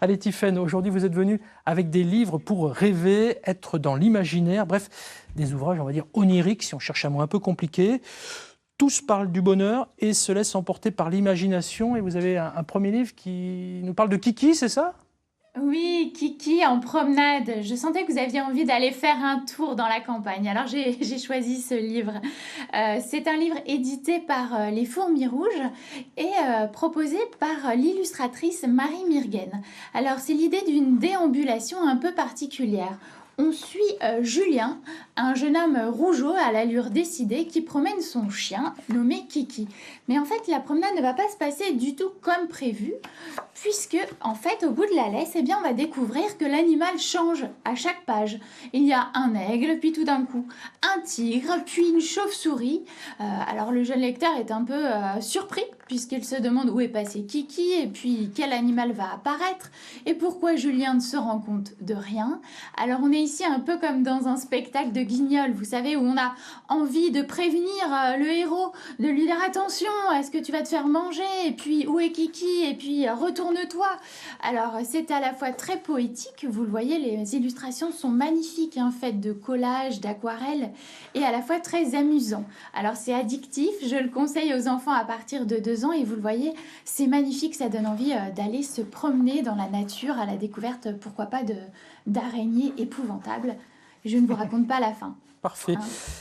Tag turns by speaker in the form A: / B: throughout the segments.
A: Allez Tiffaine, aujourd'hui vous êtes venu avec des livres pour rêver, être dans l'imaginaire, bref, des ouvrages on va dire oniriques si on cherche un mot un peu compliqué. Tous parlent du bonheur et se laissent emporter par l'imagination. Et vous avez un premier livre qui nous parle de Kiki, c'est ça ?
B: Oui, Kiki en promenade. Je sentais que vous aviez envie d'aller faire un tour dans la campagne. Alors j'ai choisi ce livre. C'est un livre édité par Les Fourmis Rouges et proposé par l'illustratrice Marie Mirguen. Alors c'est l'idée d'une déambulation un peu particulière. On suit Julien, un jeune homme rougeau à l'allure décidée qui promène son chien nommé Kiki. Mais en fait, la promenade ne va pas se passer du tout comme prévu, puisque en fait, au bout de la laisse, eh bien, on va découvrir que l'animal change à chaque page. Il y a un aigle, puis tout d'un coup, un tigre, puis une chauve-souris. Alors le jeune lecteur est un peu surpris, puisqu'il se demande où est passé Kiki, et puis quel animal va apparaître, et pourquoi Julien ne se rend compte de rien. Alors on est ici un peu comme dans un spectacle de Guignol, vous savez, où on a envie de prévenir le héros, de lui dire attention, est-ce que tu vas te faire manger, et puis où est Kiki, et puis retourne-toi. Alors c'est à la fois très poétique, vous le voyez, les illustrations sont magnifiques, faites de collages, d'aquarelles, et à la fois très amusant. Alors c'est addictif, je le conseille aux enfants à partir de 2 ans, et vous le voyez, c'est magnifique, ça donne envie d'aller se promener dans la nature à la découverte, pourquoi pas, d'araignées épouvantables. Je ne vous raconte pas la fin.
A: Parfait.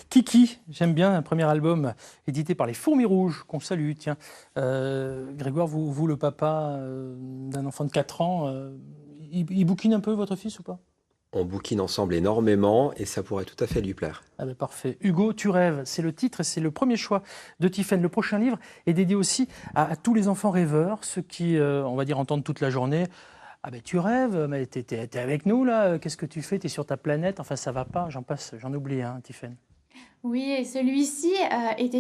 A: Kiki, j'aime bien, un premier album édité par les Fourmis Rouges, qu'on salue. Tiens, Grégoire, vous le papa d'un enfant de 4 ans, il bouquine un peu votre fils ou pas ?
C: On bouquine ensemble énormément et ça pourrait tout à fait lui plaire.
A: Ah ben parfait. Hugo, tu rêves, c'est le titre et c'est le premier choix de Tiffaine. Le prochain livre est dédié aussi à tous les enfants rêveurs, ceux qui, on va dire, entendent toute la journée. Ah ben tu rêves, mais t'es avec nous là, qu'est-ce que tu fais, t'es sur ta planète, enfin ça va pas, j'en passe, j'en oublie, Tiffaine.
B: Oui, et celui-ci est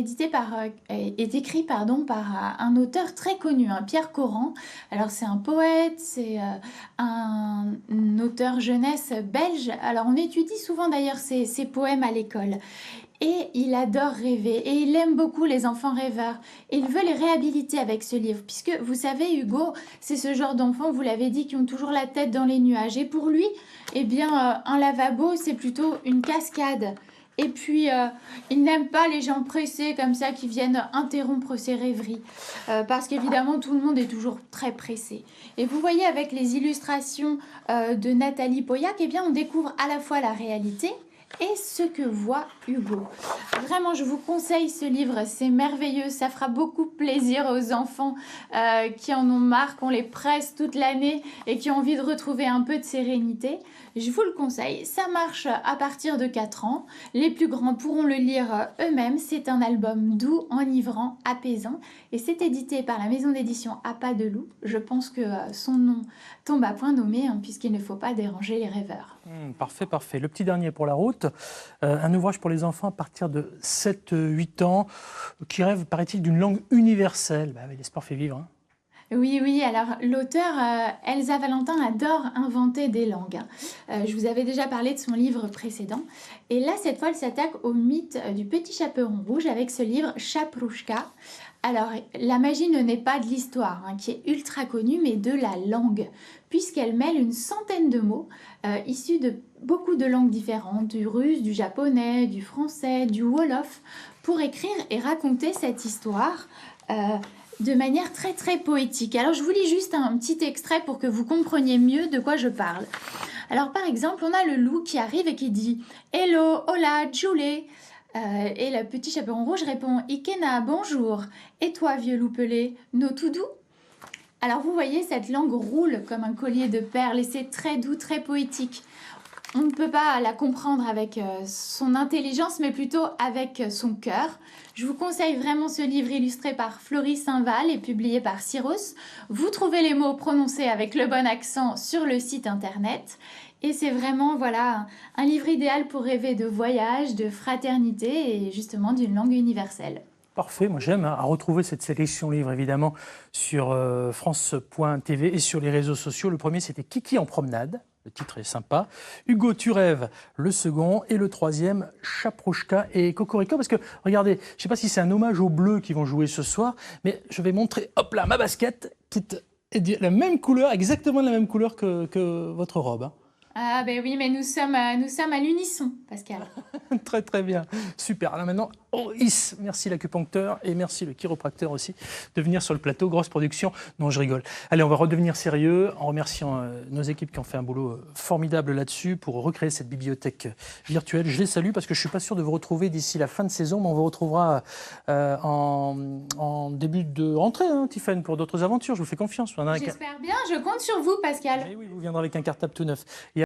B: écrit par un auteur très connu, Pierre Corran. Alors c'est un poète, c'est un auteur jeunesse belge. Alors on étudie souvent d'ailleurs ses poèmes à l'école. Et il adore rêver et il aime beaucoup les enfants rêveurs. Et il veut les réhabiliter avec ce livre. Puisque vous savez, Hugo, c'est ce genre d'enfants, vous l'avez dit, qui ont toujours la tête dans les nuages. Et pour lui, eh bien, un lavabo, c'est plutôt une cascade. Et puis, il n'aime pas les gens pressés comme ça qui viennent interrompre ses rêveries. Parce qu'évidemment, tout le monde est toujours très pressé. Et vous voyez, avec les illustrations de Nathalie Pauillac, eh bien, on découvre à la fois la réalité et ce que voit Hugo. Vraiment, je vous conseille ce livre, c'est merveilleux, ça fera beaucoup plaisir aux enfants qui en ont marre, qu'on les presse toute l'année et qui ont envie de retrouver un peu de sérénité. Je vous le conseille, ça marche à partir de 4 ans. Les plus grands pourront le lire eux-mêmes. C'est un album doux, enivrant, apaisant. Et c'est édité par la maison d'édition À Pas de Loup. Je pense que son nom tombe à point nommé, puisqu'il ne faut pas déranger les rêveurs.
A: Parfait, parfait. Le petit dernier pour la route, un ouvrage pour les enfants à partir de 7-8 ans, qui rêve, paraît-il, d'une langue universelle. Bah, l'espoir fait vivre.
B: Oui, alors l'auteur Elsa Valentin adore inventer des langues. Je vous avais déjà parlé de son livre précédent. Et là, cette fois, elle s'attaque au mythe du petit chaperon rouge avec ce livre Chaprouchka. Alors, la magie ne naît pas de l'histoire, qui est ultra connue, mais de la langue, puisqu'elle mêle une centaine de mots issus de beaucoup de langues différentes, du russe, du japonais, du français, du wolof, pour écrire et raconter cette histoire de manière très très poétique. Alors je vous lis juste un petit extrait pour que vous compreniez mieux de quoi je parle. Alors par exemple, on a le loup qui arrive et qui dit « Hello, hola, Julie ». Et le petit chaperon rouge répond « Ikena, bonjour. Et toi, vieux loup pelé, no tout doux ?» Alors vous voyez, cette langue roule comme un collier de perles et c'est très doux, très poétique. On ne peut pas la comprendre avec son intelligence, mais plutôt avec son cœur. Je vous conseille vraiment ce livre illustré par Floris Saint-Val et publié par Syros. Vous trouvez les mots prononcés avec le bon accent sur le site internet. Et c'est vraiment un livre idéal pour rêver de voyage, de fraternité et justement d'une langue universelle.
A: Parfait, moi j'aime à retrouver cette sélection livre évidemment sur France.tv et sur les réseaux sociaux. Le premier c'était Kiki en promenade. Le titre est sympa. Hugo, tu rêves, le second. Et le troisième, Chaprouchka et Cocorico. Parce que, regardez, je ne sais pas si c'est un hommage aux Bleus qui vont jouer ce soir, mais je vais montrer, hop là, ma basket, qui est la même couleur, exactement la même couleur que votre robe. Hein.
B: Ah ben oui, mais nous sommes à l'unisson, Pascal.
A: Très très bien, super. Alors maintenant, merci l'acupuncteur et merci le chiropracteur aussi de venir sur le plateau. Grosse production, non je rigole. Allez, on va redevenir sérieux en remerciant nos équipes qui ont fait un boulot formidable là-dessus pour recréer cette bibliothèque virtuelle. Je les salue parce que je ne suis pas sûr de vous retrouver d'ici la fin de saison, mais on vous retrouvera en début de rentrée, hein, Tiffaine, pour d'autres aventures. Je vous fais confiance.
B: J'espère bien, je compte sur vous, Pascal.
A: Et oui, vous viendrez avec un cartable tout neuf.